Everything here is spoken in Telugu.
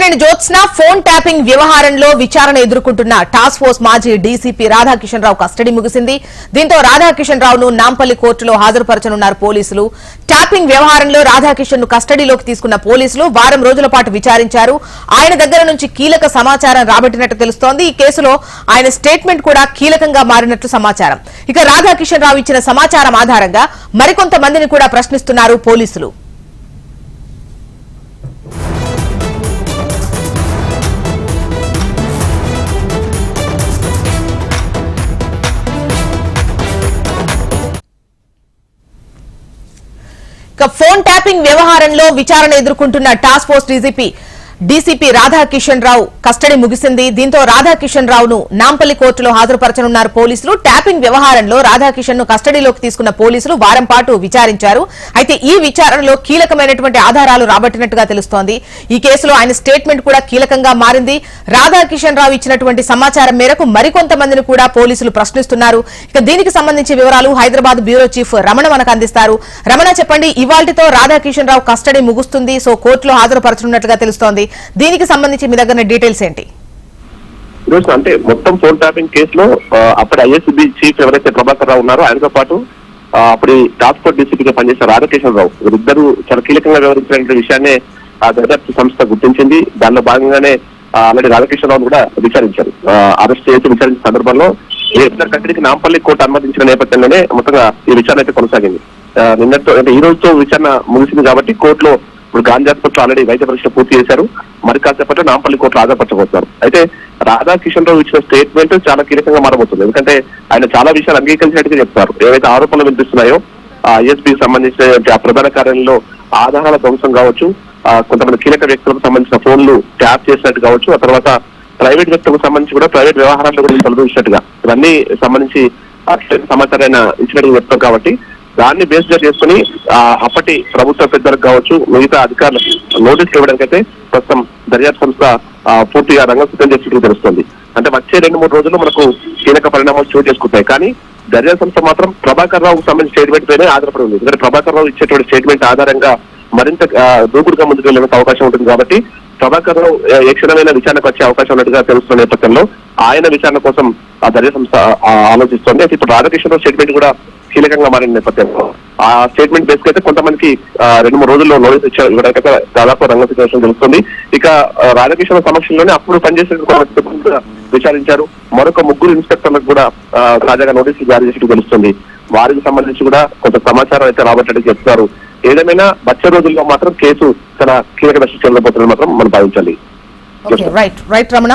కేశినేని జ్యోత్స్న ఫోన్ ట్యాపింగ్ వ్యవహారంలో విచారణ ఎదుర్కొంటున్న టాస్క్ ఫోర్స్ మాజీ డీసీపీ రాధాకిషన్ రావు కస్టడీ ముగిసింది. దీంతో రాధాకిషన్ రావును నాంపల్లి కోర్టులో హాజరుపరచనున్నారు పోలీసులు. ట్యాపింగ్ వ్యవహారంలో రాధాకిషన్ ను కస్టడీలోకి తీసుకున్న పోలీసులు వారం రోజుల పాటు విచారించారు. ఆయన దగ్గర నుంచి కీలక సమాచారం రాబట్టినట్టు తెలుస్తోంది. ఈ కేసులో ఆయన స్టేట్మెంట్ కూడా కీలకంగా మారినట్లు సమాచారం. ఇక రాధాకిషన్ రావు ఇచ్చిన సమాచారం ఆధారంగా మరికొంతమందిని కూడా ప్రశ్నిస్తున్నారు పోలీసులు. ఫోన్ ట్యాపింగ్ వ్యవహారంలో విచారణ ఎదుర్కొంటున్న టాస్క్ ఫోర్స్ డీసీపీ రాధాకిషన్ రావు కస్టడీ ముగిసింది. దీంతో రాధాకిషన్ రావును నాంపల్లి కోర్టులో హాజరుపరచనున్నారు పోలీసులు. ట్యాపింగ్ వ్యవహారంలో రాధాకిషన్ ను కస్టడీలోకి తీసుకున్న పోలీసులు వారం పాటు విచారించారు. అయితే ఈ విచారణలో కీలకమైనటువంటి ఆధారాలు రాబట్టినట్టుగా తెలుస్తోంది. ఈ కేసులో ఆయన స్టేట్మెంట్ కూడా కీలకంగా మారింది. రాధాకిషన్ రావు ఇచ్చినటువంటి సమాచారం మేరకు మరికొంతమందిని కూడా పోలీసులు ప్రశ్నిస్తున్నారు. ఇక దీనికి సంబంధించి వివరాలు హైదరాబాద్ బ్యూరో చీఫ్ రమణ మనకు అందిస్తారు. రమణ, చెప్పండి, ఇవాల్టితో రాధాకిషన్ రావు కస్టడీ ముగుస్తుంది. సో కోర్టులో హాజరుపరచనున్నట్టుగా తెలుస్తోంది. దీనికి సంబంధించి మీ దగ్గర డీటెయిల్స్ ఏంటి? ఈరోజు అంటే మొత్తం ఫోన్ ట్యాపింగ్ కేసులో అప్పటి ఐఎస్బీ చీఫ్ ఎవరైతే ప్రభాకర్ రావు ఉన్నారో ఆయనతో పాటు అప్పటి టాస్క్ ఫోర్స్ డీసీపీగా పనిచేసిన రాధాకిషన్ రావు వీరిద్దరూ చాలా కీలకంగా వ్యవహరించిన విషయాన్ని దర్యాప్తు సంస్థ గుర్తించింది. దానిలో భాగంగానే ఆల్రెడీ రాధాకిషన్ రావును కూడా విచారించారు. అరెస్ట్ చేసి విచారించిన సందర్భంలో ఇద్దరు కస్టడీకి నాంపల్లి కోర్టు అనుమతించిన నేపథ్యంలోనే మొత్తంగా ఈ విచారణ అయితే కొనసాగింది. నిన్నటితో అంటే ఈ రోజుతో విచారణ ముగిసింది కాబట్టి కోర్టులో ఇప్పుడు గాంధీ హాస్పిటల్ ఆల్రెడీ వైద్య పరీక్ష పూర్తి చేశారు. మరి కాసేపట్లో నాంపల్లి కోర్టులో హాజరుపరచబోతున్నారు. అయితే రాధాకిషన్ రావు ఇచ్చిన స్టేట్మెంట్ చాలా కీలకంగా మారబోతుంది. ఎందుకంటే ఆయన చాలా విషయాలు అంగీకరించినట్టుగా చెప్తారు. ఏవైతే ఆరోపణలు వినిపిస్తున్నాయో ఐఎస్పీకి సంబంధించిన ఆ ప్రధాన కార్యాలయంలో ఆధారాల ధ్వంసం కావచ్చు, కొంతమంది కీలక వ్యక్తులకు సంబంధించిన ఫోన్లు ట్యాప్ చేసినట్టు కావచ్చు, ఆ తర్వాత ప్రైవేట్ వ్యక్తులకు సంబంధించి కూడా ప్రైవేట్ వ్యవహారాలు కూడా తొలగించినట్టుగా ఇవన్నీ సంబంధించి సమాచారాన్ని ఇచ్చినట్టు చెప్తాం. కాబట్టి దాన్ని బేస్ చేసుకుని అప్పటి ప్రభుత్వ పెద్దలకు కావచ్చు, మిగతా అధికారులకు నోటీసులు ఇవ్వడానికైతే ప్రస్తుతం దర్యాప్తు సంస్థ పూర్తిగా రంగం సిద్ధం చేసినట్టు తెలుస్తుంది. అంటే వచ్చే 2-3 రోజుల్లో మనకు కీలక పరిణామాలు చోటు చేసుకుంటాయి. కానీ దర్యాప్తు సంస్థ మాత్రం ప్రభాకర్ రావుకు సంబంధించిన స్టేట్మెంట్ పైనే ఆధారపడి ఉంది. ఎందుకంటే ప్రభాకర్ రావు ఇచ్చేటువంటి స్టేట్మెంట్ ఆధారంగా మరింత దూకుడుగా ముందుకు వెళ్లే అవకాశం ఉంటుంది. కాబట్టి ప్రభాకర్ రావు ఏ క్షణమైన విచారణకు వచ్చే అవకాశం ఉన్నట్టుగా తెలుస్తున్న నేపథ్యంలో ఆయన విచారణ కోసం ఆ దర్యాప్తు సంస్థ ఆలోచిస్తోంది. అయితే ఇప్పుడు రాధాకిషన్ రావు స్టేట్మెంట్ కూడా కీలకంగా మారిన నేపథ్యంలో ఆ స్టేట్మెంట్ బేస్ అయితే కొంతమందికి 2-3 రోజుల్లో నోటీస్ ఇవ్వడానికైతే దాదాపు రంగ సిచ్యువేషన్ తెలుస్తుంది. ఇక రాధాకిషన్ సమక్షంలోనే అప్పుడు పనిచేసిన విచారించారు. మరొక 3 ఇన్స్పెక్టర్లకు కూడా తాజాగా నోటీసులు జారీ చేసినట్టు తెలుస్తుంది. వారికి సంబంధించి కూడా కొంత సమాచారం అయితే రాబట్టడానికి చెప్తున్నారు. ఏదేమైనా వచ్చే రోజుల్లో మాత్రం కేసు తన కీలక దశ చెందబోతుందని మాత్రం మనం భావించాలి. రైట్ రమణ.